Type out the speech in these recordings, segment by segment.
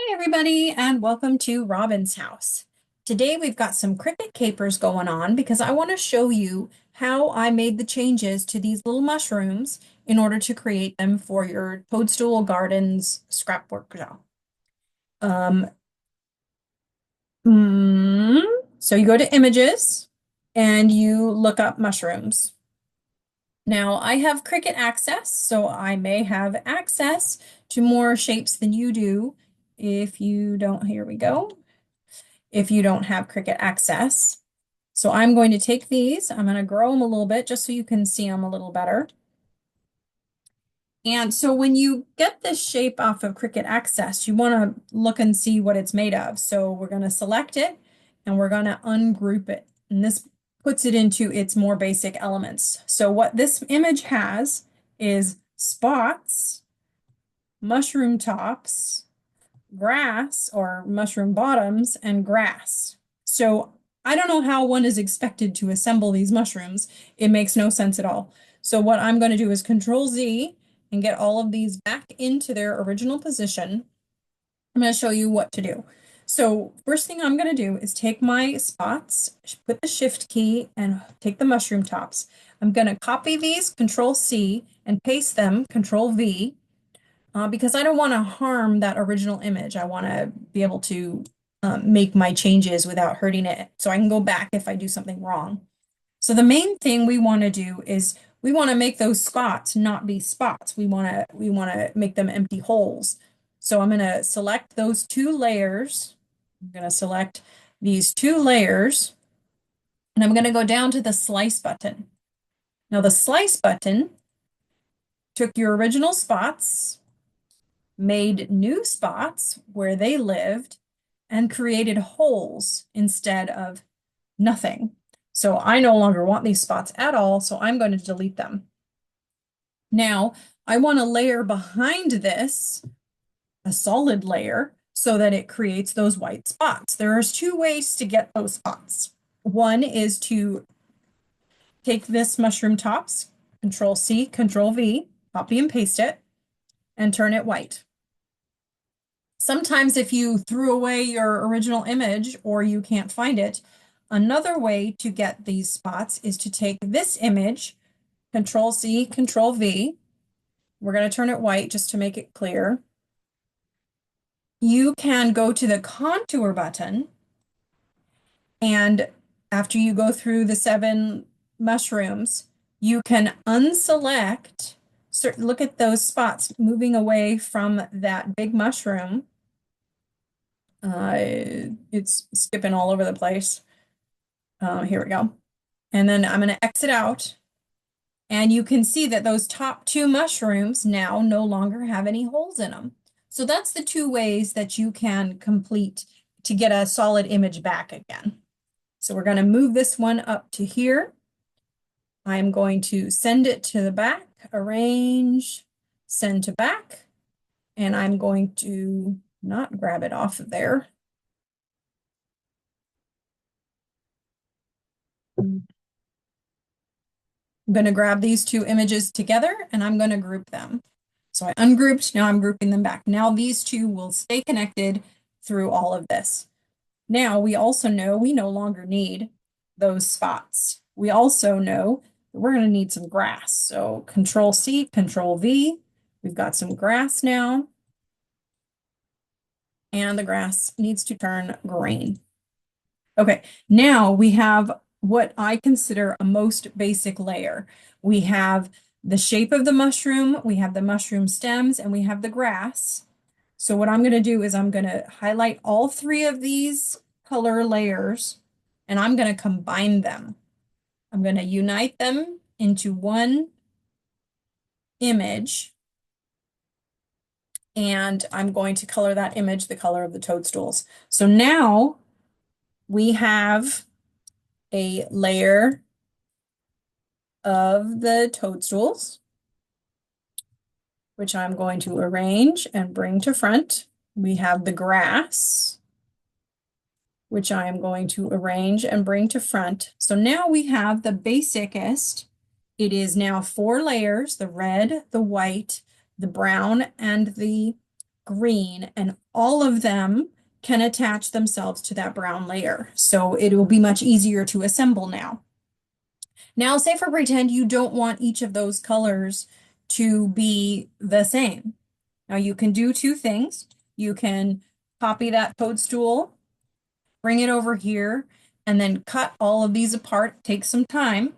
Hey everybody, and welcome to Robin's house. Today we've got some Cricut capers going on because I want to show you how I made the changes to these little mushrooms in order to create them for your toadstool gardens scrapbook job. Um, mm, so you go to images and you look up mushrooms. Now I have Cricut access, so I may have access to more shapes than you do. If you don't, here we go. If you don't have Cricut access. So I'm going to take these, I'm going to grow them a little bit just so you can see them a little better. And so when you get this shape off of Cricut Access, you want to look and see what it's made of. So we're going to select it and we're going to ungroup it. And this puts it into its more basic elements. So what this image has is spots, mushroom tops, grass or mushroom bottoms, and grass. So I don't know how one is expected to assemble these mushrooms. It makes no sense at all. So what I'm going to do is Control Z and get all of these back into their original position. I'm going to show you what to do. So first thing I'm going to do is take my spots, put the Shift key, and take the mushroom tops. I'm going to copy these, Control C, and paste them, Control V, because I don't want to harm that original image. I want to be able to make my changes without hurting it, so I can go back if I do something wrong. So the main thing we want to do is we want to make those spots not be spots. We want to make them empty holes. So I'm going to select those two layers. I'm going to select these two layers, and I'm going to go down to the slice button. Now the slice button took your original spots, made new spots where they lived, and created holes instead of nothing. So I no longer want these spots at all, so I'm going to delete them. Now, I want to layer behind this a solid layer so that it creates those white spots. There's two ways to get those spots. One is to take this mushroom tops, Control C, Control V, copy and paste it, and turn it white. Sometimes if you threw away your original image or you can't find it, another way to get these spots is to take this image, Control C, Control V. We're going to turn it white just to make it clear. You can go to the contour button, and after you go through the 7 mushrooms, you can unselect, look at those spots moving away from that big mushroom. It's skipping all over the place. Here we go. And then I'm going to exit out. And you can see that those top 2 mushrooms now no longer have any holes in them. So that's the 2 ways that you can complete to get a solid image back again. So we're going to move this one up to here. I'm going to send it to the back, arrange, send to back, and I'm going to not grab it off of there. I'm going to grab these 2 images together and I'm going to group them. So I ungrouped, now I'm grouping them back. Now these 2 will stay connected through all of this. Now we also know we no longer need those spots. We also know that we're going to need some grass. So Control C, Control V. We've got some grass now. And the grass needs to turn green. Okay, now we have what I consider a most basic layer. We have the shape of the mushroom, we have the mushroom stems, and we have the grass. So what I'm going to do is I'm going to highlight all 3 of these color layers, and I'm going to combine them. I'm going to unite them into one image, and I'm going to color that image the color of the toadstools. So now we have a layer of the toadstools, which I'm going to arrange and bring to front. We have the grass, which I am going to arrange and bring to front. So now we have the basicest. It is now 4 layers, the red, the white, the brown, and the green, and all of them can attach themselves to that brown layer. So it will be much easier to assemble now. Now, say for pretend you don't want each of those colors to be the same. Now you can do two things. You can copy that toadstool, bring it over here, and then cut all of these apart. Take some time.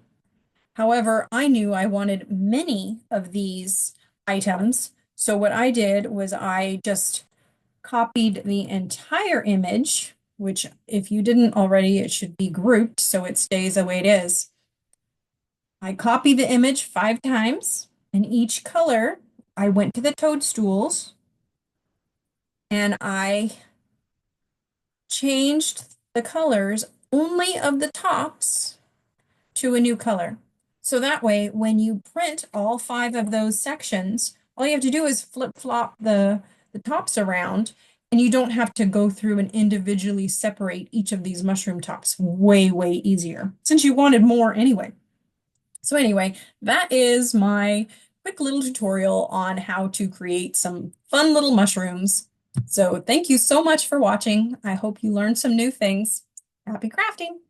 However, I knew I wanted many of these items. So what I did was I just copied the entire image, which if you didn't already, it should be grouped so it stays the way it is. I copied the image 5 times, and each color, I went to the toadstools and I changed the colors only of the tops to a new color. So that way, when you print all 5 of those sections, all you have to do is flip-flop the tops around, and you don't have to go through and individually separate each of these mushroom tops. Way, way easier, since you wanted more anyway. So anyway, that is my quick little tutorial on how to create some fun little mushrooms. So thank you so much for watching. I hope you learned some new things. Happy crafting!